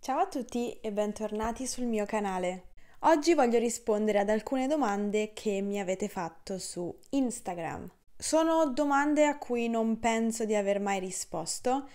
Ciao a tutti e bentornati sul mio canale. Oggi voglio rispondere ad alcune domande che mi avete fatto su Instagram. Sono domande a cui non penso di aver mai risposto,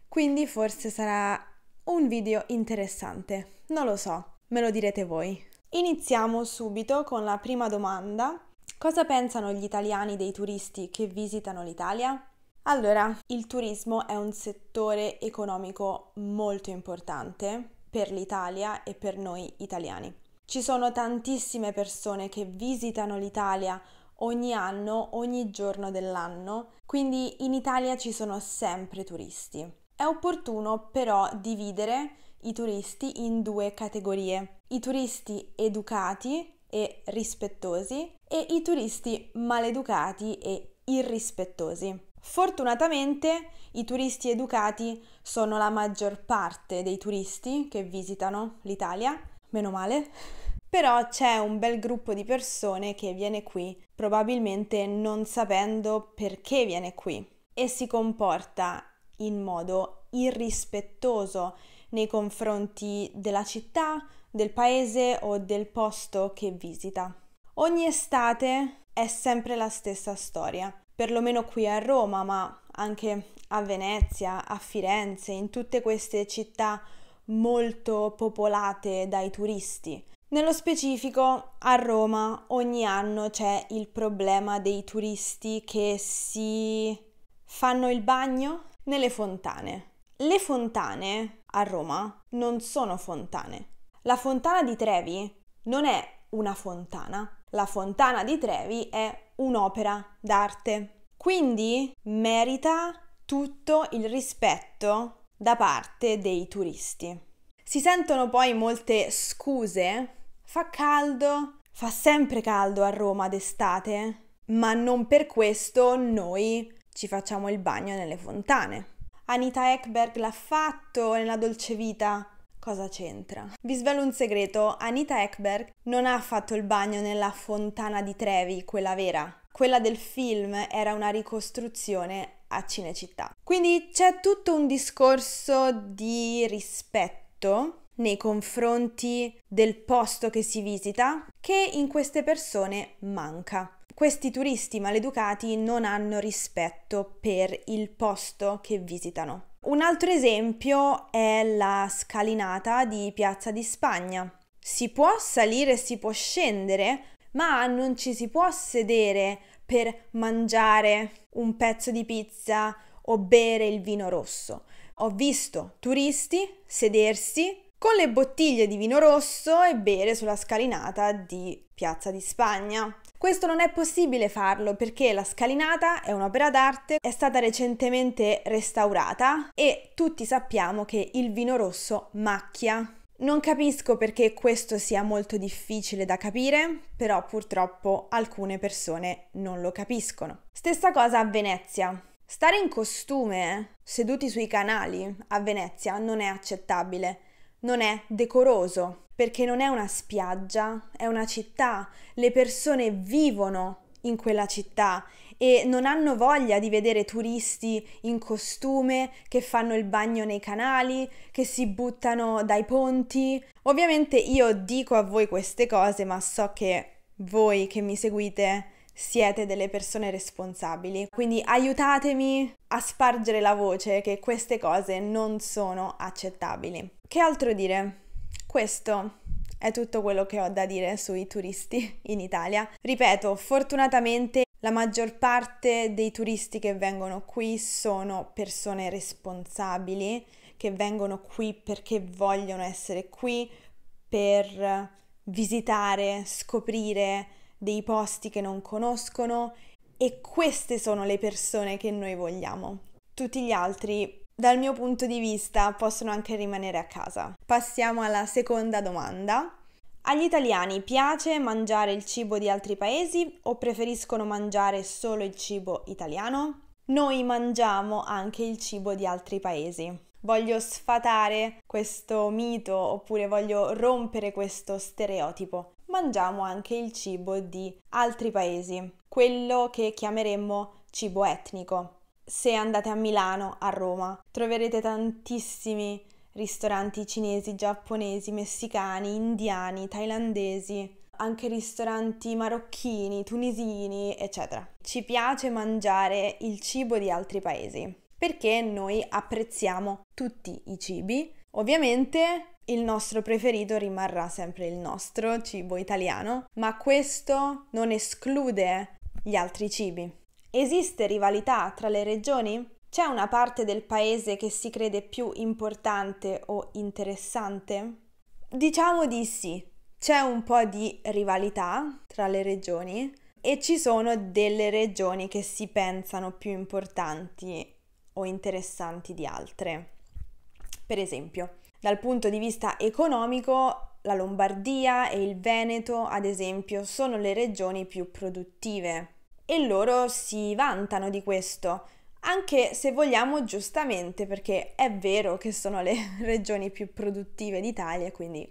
quindi forse sarà un video interessante. Non lo so, me lo direte voi. Iniziamo subito con la prima domanda. Cosa pensano gli italiani dei turisti che visitano l'Italia? Allora, il turismo è un settore economico molto importante per l'Italia e per noi italiani. Ci sono tantissime persone che visitano l'Italia ogni anno, ogni giorno dell'anno, quindi in Italia ci sono sempre turisti. È opportuno però dividere i turisti in due categorie: i turisti educati e rispettosi e i turisti maleducati e irrispettosi. Fortunatamente i turisti educati sono la maggior parte dei turisti che visitano l'Italia, meno male, però c'è un bel gruppo di persone che viene qui probabilmente non sapendo perché viene qui e si comporta in modo irrispettoso nei confronti della città, del paese o del posto che visita. Ogni estate è sempre la stessa storia. Perlomeno qui a Roma, ma anche a Venezia, a Firenze, in tutte queste città molto popolate dai turisti. Nello specifico, a Roma ogni anno c'è il problema dei turisti che si fanno il bagno nelle fontane. Le fontane a Roma non sono fontane. La fontana di Trevi non è una fontana. La fontana di Trevi è un'opera d'arte, quindi merita tutto il rispetto da parte dei turisti. Si sentono poi molte scuse: fa caldo, fa sempre caldo a Roma d'estate, ma non per questo noi ci facciamo il bagno nelle fontane. Anita Ekberg l'ha fatto nella Dolce Vita. Cosa c'entra? Vi svelo un segreto: Anita Ekberg non ha fatto il bagno nella fontana di Trevi, quella vera. Quella del film era una ricostruzione a Cinecittà. Quindi c'è tutto un discorso di rispetto nei confronti del posto che si visita che in queste persone manca. Questi turisti maleducati non hanno rispetto per il posto che visitano. Un altro esempio è la scalinata di Piazza di Spagna. Si può salire, si può scendere, ma non ci si può sedere per mangiare un pezzo di pizza o bere il vino rosso. Ho visto turisti sedersi con le bottiglie di vino rosso e bere sulla scalinata di Piazza di Spagna. Questo non è possibile farlo perché la scalinata è un'opera d'arte, è stata recentemente restaurata e tutti sappiamo che il vino rosso macchia. Non capisco perché questo sia molto difficile da capire, però purtroppo alcune persone non lo capiscono. Stessa cosa a Venezia. Stare in costume seduti sui canali a Venezia non è accettabile. Non è decoroso, perché non è una spiaggia, è una città. Le persone vivono in quella città e non hanno voglia di vedere turisti in costume che fanno il bagno nei canali, che si buttano dai ponti. Ovviamente io dico a voi queste cose, ma so che voi che mi seguite siete delle persone responsabili, quindi aiutatemi a spargere la voce che queste cose non sono accettabili. Che altro dire? Questo è tutto quello che ho da dire sui turisti in Italia. Ripeto, fortunatamente la maggior parte dei turisti che vengono qui sono persone responsabili, che vengono qui perché vogliono essere qui per visitare, scoprire dei posti che non conoscono, e queste sono le persone che noi vogliamo. Tutti gli altri, dal mio punto di vista, possono anche rimanere a casa. Passiamo alla seconda domanda. Agli italiani piace mangiare il cibo di altri paesi o preferiscono mangiare solo il cibo italiano? Noi mangiamo anche il cibo di altri paesi. Voglio sfatare questo mito oppure voglio rompere questo stereotipo. Mangiamo anche il cibo di altri paesi, quello che chiameremmo cibo etnico. Se andate a Milano, a Roma, troverete tantissimi ristoranti cinesi, giapponesi, messicani, indiani, thailandesi, anche ristoranti marocchini, tunisini, eccetera. Ci piace mangiare il cibo di altri paesi perché noi apprezziamo tutti i cibi. Ovviamente il nostro preferito rimarrà sempre il nostro cibo italiano, ma questo non esclude gli altri cibi. Esiste rivalità tra le regioni? C'è una parte del paese che si crede più importante o interessante? Diciamo di sì. C'è un po' di rivalità tra le regioni e ci sono delle regioni che si pensano più importanti o interessanti di altre. Per esempio, dal punto di vista economico, la Lombardia e il Veneto, ad esempio, sono le regioni più produttive e loro si vantano di questo, anche se vogliamo giustamente, perché è vero che sono le regioni più produttive d'Italia, quindi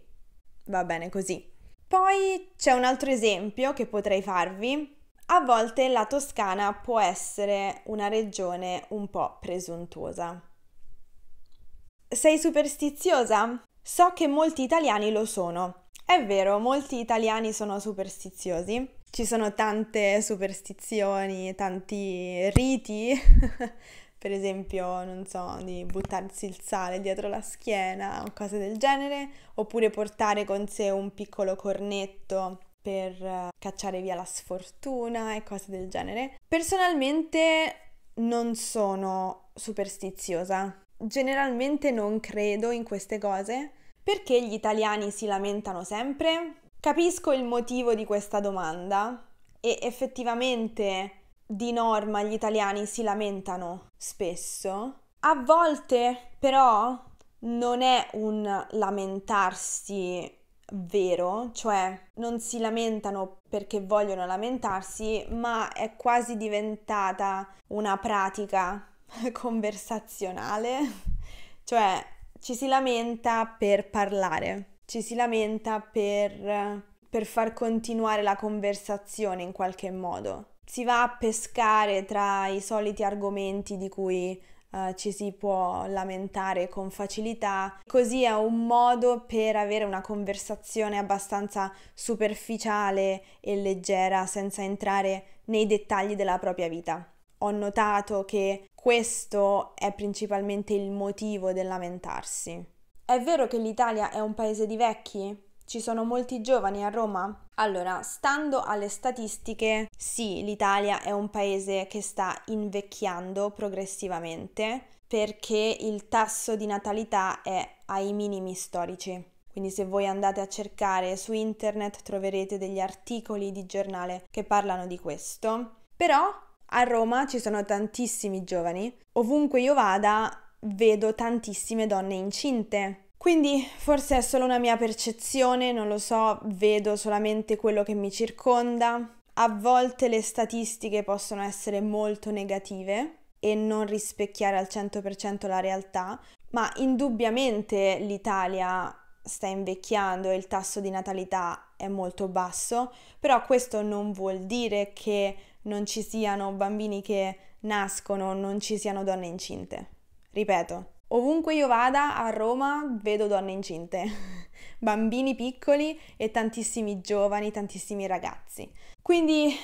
va bene così. Poi c'è un altro esempio che potrei farvi. A volte la Toscana può essere una regione un po' presuntuosa. Sei superstiziosa? So che molti italiani lo sono. È vero, molti italiani sono superstiziosi. Ci sono tante superstizioni, tanti riti, per esempio, non so, di buttarsi il sale dietro la schiena o cose del genere, oppure portare con sé un piccolo cornetto per cacciare via la sfortuna e cose del genere. Personalmente non sono superstiziosa. Generalmente non credo in queste cose. Perché gli italiani si lamentano sempre? Capisco il motivo di questa domanda e effettivamente di norma gli italiani si lamentano spesso. A volte però non è un lamentarsi vero, cioè non si lamentano perché vogliono lamentarsi, ma è quasi diventata una pratica conversazionale, cioè ci si lamenta per parlare, ci si lamenta per far continuare la conversazione in qualche modo. Si va a pescare tra i soliti argomenti di cui ci si può lamentare con facilità, così è un modo per avere una conversazione abbastanza superficiale e leggera senza entrare nei dettagli della propria vita. Ho notato che questo è principalmente il motivo del lamentarsi. È vero che l'Italia è un paese di vecchi? Ci sono molti giovani a Roma? Allora, stando alle statistiche, sì, l'Italia è un paese che sta invecchiando progressivamente perché il tasso di natalità è ai minimi storici. Quindi se voi andate a cercare su internet troverete degli articoli di giornale che parlano di questo. Però a Roma ci sono tantissimi giovani. Ovunque io vada vedo tantissime donne incinte. Quindi forse è solo una mia percezione, non lo so, vedo solamente quello che mi circonda. A volte le statistiche possono essere molto negative e non rispecchiare al 100% la realtà, ma indubbiamente l'Italia sta invecchiando e il tasso di natalità è molto basso, però questo non vuol dire che non ci siano bambini che nascono, non ci siano donne incinte. Ripeto, ovunque io vada a Roma vedo donne incinte, bambini piccoli e tantissimi giovani, tantissimi ragazzi. Quindi,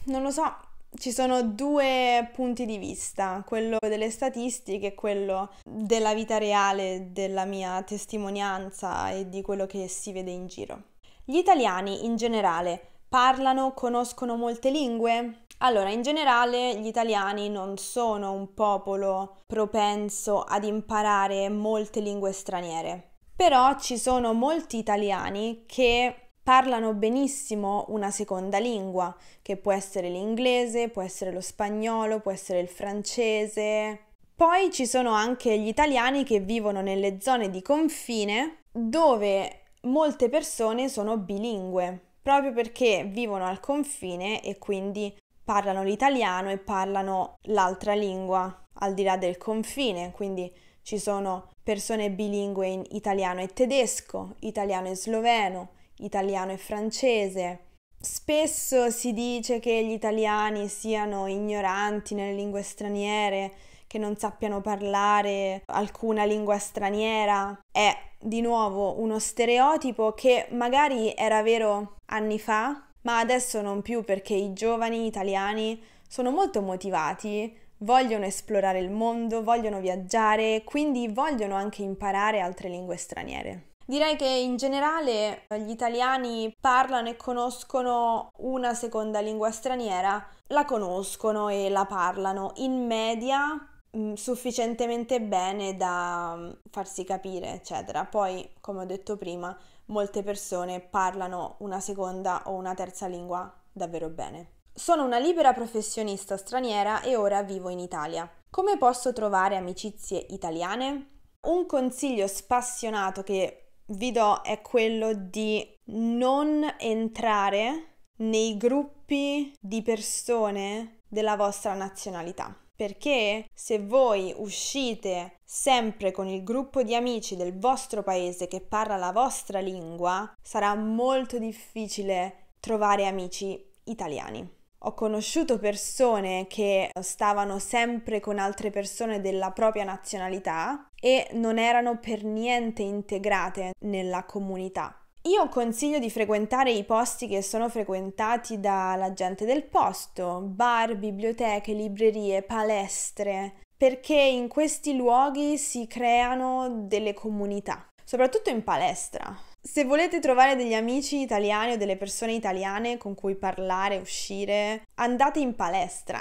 non lo so, ci sono due punti di vista, quello delle statistiche e quello della vita reale, della mia testimonianza e di quello che si vede in giro. Gli italiani in generale parlano, conoscono molte lingue? Allora, in generale gli italiani non sono un popolo propenso ad imparare molte lingue straniere, però ci sono molti italiani che parlano benissimo una seconda lingua, che può essere l'inglese, può essere lo spagnolo, può essere il francese. Poi ci sono anche gli italiani che vivono nelle zone di confine dove molte persone sono bilingue, proprio perché vivono al confine e quindi parlano l'italiano e parlano l'altra lingua al di là del confine, quindi ci sono persone bilingue in italiano e tedesco, italiano e sloveno, italiano e francese. Spesso si dice che gli italiani siano ignoranti nelle lingue straniere, che non sappiano parlare alcuna lingua straniera. È di nuovo uno stereotipo che magari era vero anni fa, ma adesso non più, perché i giovani italiani sono molto motivati, vogliono esplorare il mondo, vogliono viaggiare, quindi vogliono anche imparare altre lingue straniere. Direi che in generale gli italiani parlano e conoscono una seconda lingua straniera, la conoscono e la parlano in media sufficientemente bene da farsi capire, eccetera. Poi, come ho detto prima, molte persone parlano una seconda o una terza lingua davvero bene. Sono una libera professionista straniera e ora vivo in Italia. Come posso trovare amicizie italiane? Un consiglio spassionato che vi do è quello di non entrare nei gruppi di persone della vostra nazionalità. Perché se voi uscite sempre con il gruppo di amici del vostro paese che parla la vostra lingua, sarà molto difficile trovare amici italiani. Ho conosciuto persone che stavano sempre con altre persone della propria nazionalità e non erano per niente integrate nella comunità. Io consiglio di frequentare i posti che sono frequentati dalla gente del posto, bar, biblioteche, librerie, palestre, perché in questi luoghi si creano delle comunità, soprattutto in palestra. Se volete trovare degli amici italiani o delle persone italiane con cui parlare, uscire, andate in palestra.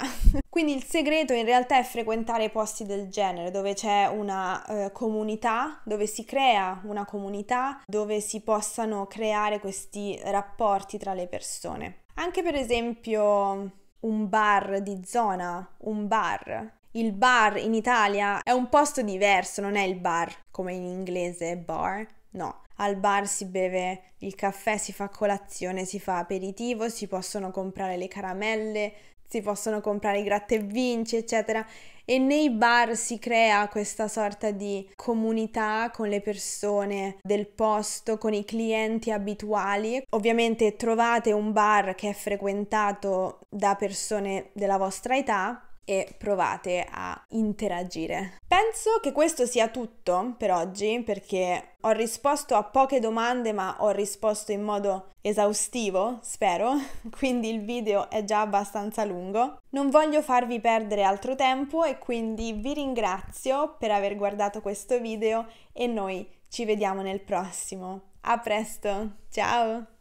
Quindi il segreto in realtà è frequentare posti del genere, dove c'è una comunità, dove si crea una comunità, dove si possano creare questi rapporti tra le persone. Anche per esempio un bar di zona, un bar. Il bar in Italia è un posto diverso, non è il bar come in inglese bar, no. Al bar si beve il caffè, si fa colazione, si fa aperitivo, si possono comprare le caramelle, si possono comprare i gratta e vinci, eccetera. E nei bar si crea questa sorta di comunità con le persone del posto, con i clienti abituali. Ovviamente trovate un bar che è frequentato da persone della vostra età e provate a interagire. Penso che questo sia tutto per oggi, perché ho risposto a poche domande, ma ho risposto in modo esaustivo, spero, quindi il video è già abbastanza lungo. Non voglio farvi perdere altro tempo e quindi vi ringrazio per aver guardato questo video e noi ci vediamo nel prossimo. A presto, ciao!